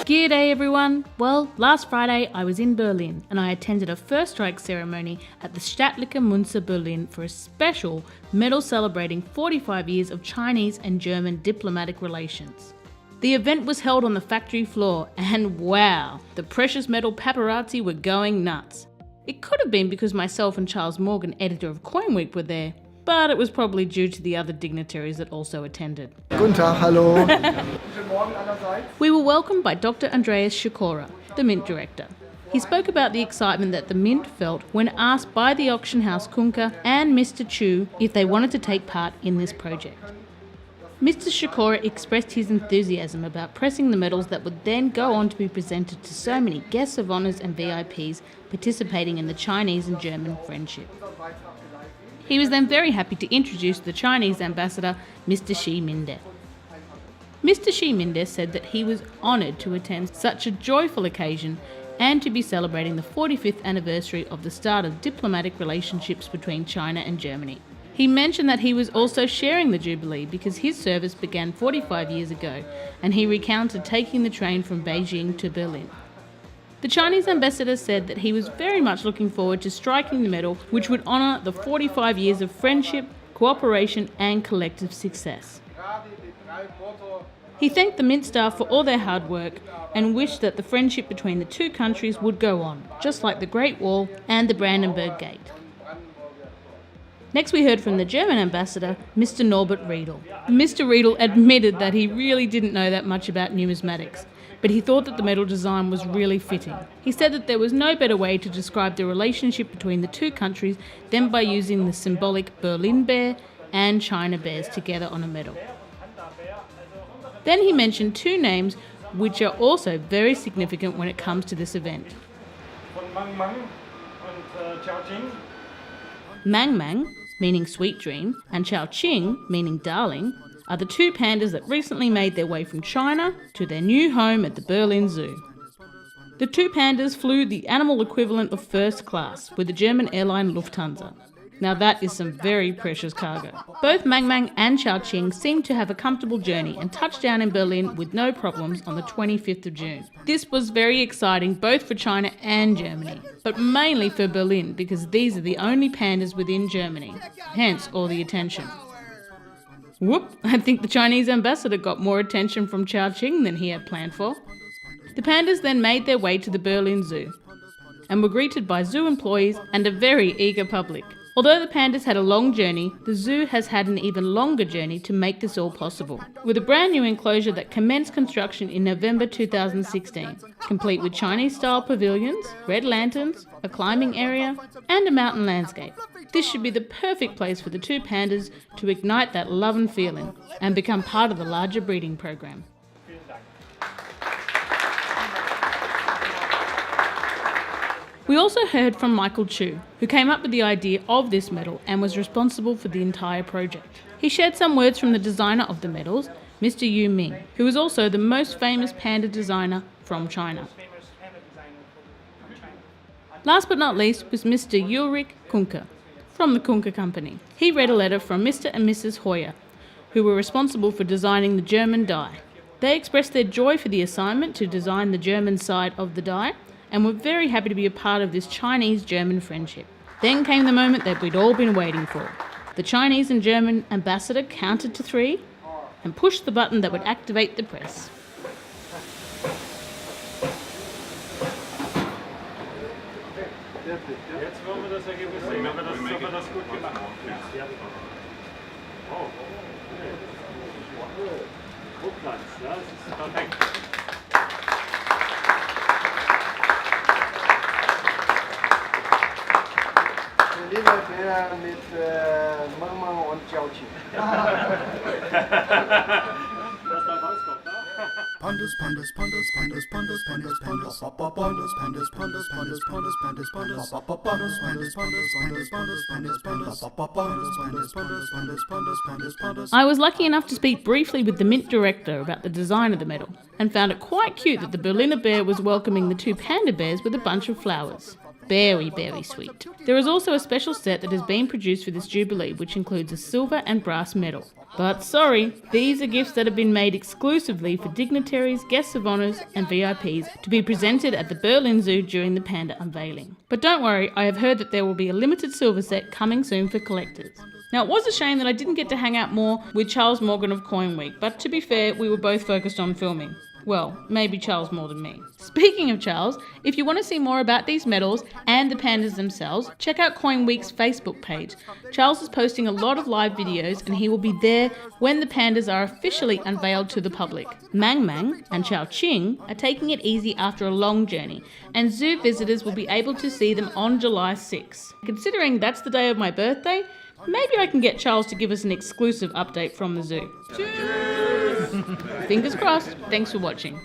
G'day everyone! Well, last Friday I was in Berlin and I attended a first strike ceremony at the Staatliche Münze Berlin for a special medal celebrating 45 years of Chinese and German diplomatic relations. The event was held on the factory floor and wow, the precious metal paparazzi were going nuts. It could have been because myself and Charles Morgan, editor of Coin Week, were there, but it was probably due to the other dignitaries that also attended. Guten Tag, hallo. We were welcomed by Dr. Andreas Sikora, the Mint director. He spoke about the excitement that the Mint felt when asked by the auction house Künker and Mr. Chou if they wanted to take part in this project. Mr. Sikora expressed his enthusiasm about pressing the medals that would then go on to be presented to so many guests of honours and VIPs participating in the Chinese and German friendship. He was then very happy to introduce the Chinese ambassador, Mr. Xi Minde. Mr. Xi Minde said that he was honoured to attend such a joyful occasion and to be celebrating the 45th anniversary of the start of diplomatic relationships between China and Germany. He mentioned that he was also sharing the Jubilee because his service began 45 years ago and he recounted taking the train from Beijing to Berlin. The Chinese ambassador said that he was very much looking forward to striking the medal which would honour the 45 years of friendship, cooperation and collective success. He thanked the Mint staff for all their hard work and wished that the friendship between the two countries would go on, just like the Great Wall and the Brandenburg Gate. Next we heard from the German ambassador, Mr. Norbert Riedel. Mr. Riedel admitted that he really didn't know that much about numismatics, but he thought that the medal design was really fitting. He said that there was no better way to describe the relationship between the two countries than by using the symbolic Berlin bear and China bears together on a medal. Then he mentioned two names which are also very significant when it comes to this event. Mang Mang, meaning sweet dream, and Chao Qing, meaning darling, are the two pandas that recently made their way from China to their new home at the Berlin Zoo. The two pandas flew the animal equivalent of first class with the German airline Lufthansa. Now that is some very precious cargo. Both Mang Mang and Chao Qing seemed to have a comfortable journey and touched down in Berlin with no problems on the 25th of June. This was very exciting both for China and Germany, but mainly for Berlin because these are the only pandas within Germany, hence all the attention. Whoop, I think the Chinese ambassador got more attention from Chao Qing than he had planned for. The pandas then made their way to the Berlin Zoo and were greeted by zoo employees and a very eager public. Although the pandas had a long journey, the zoo has had an even longer journey to make this all possible, with a brand new enclosure that commenced construction in November 2016, complete with Chinese-style pavilions, red lanterns, a climbing area, and a mountain landscape. This should be the perfect place for the two pandas to ignite that love and feeling and become part of the larger breeding program. We also heard from Michael Chou, who came up with the idea of this medal and was responsible for the entire project. He shared some words from the designer of the medals, Mr. Yu Ming, who is also the most famous panda designer from China. Last but not least was Mr. Ulrich Künker, from the Künker Company. He read a letter from Mr. and Mrs. Hoyer, who were responsible for designing the German die. They expressed their joy for the assignment to design the German side of the die, and were very happy to be a part of this Chinese-German friendship. Then came the moment that we'd all been waiting for. The Chinese and German ambassador counted to 3 and pushed the button that would activate the press. Jetzt wollen wir das Ergebnis sehen, ob wir das gut gemacht haben. Oh, Druckplatz, ja, das ist perfekt. Liebe Bilder mit Mang Mang und Chao Qing. Pandas, pandas, pandas, pandas, pandas, pandas, pandas, pandas, pandas, pandas, pandas, pandas, pandas, pandas, pandas, pandas, pandas, pandas. I was lucky enough to speak briefly with the Mint director about the design of the medal and found it quite cute that the Berliner bear was welcoming the two panda bears with a bunch of flowers. Very, very sweet. There is also a special set that has been produced for this Jubilee, which includes a silver and brass medal. But sorry, these are gifts that have been made exclusively for dignitaries, guests of honours and VIPs to be presented at the Berlin Zoo during the Panda unveiling. But don't worry, I have heard that there will be a limited silver set coming soon for collectors. Now, it was a shame that I didn't get to hang out more with Charles Morgan of Coin Week, but to be fair, we were both focused on filming. Well, maybe Charles more than me. Speaking of Charles, if you want to see more about these medals and the pandas themselves, check out Coin Week's Facebook page. Charles is posting a lot of live videos and he will be there when the pandas are officially unveiled to the public. Mang Mang and Chao Ching are taking it easy after a long journey, and zoo visitors will be able to see them on July 6. Considering that's the day of my birthday, maybe I can get Charles to give us an exclusive update from the zoo. Cheers! Fingers crossed. Thanks for watching.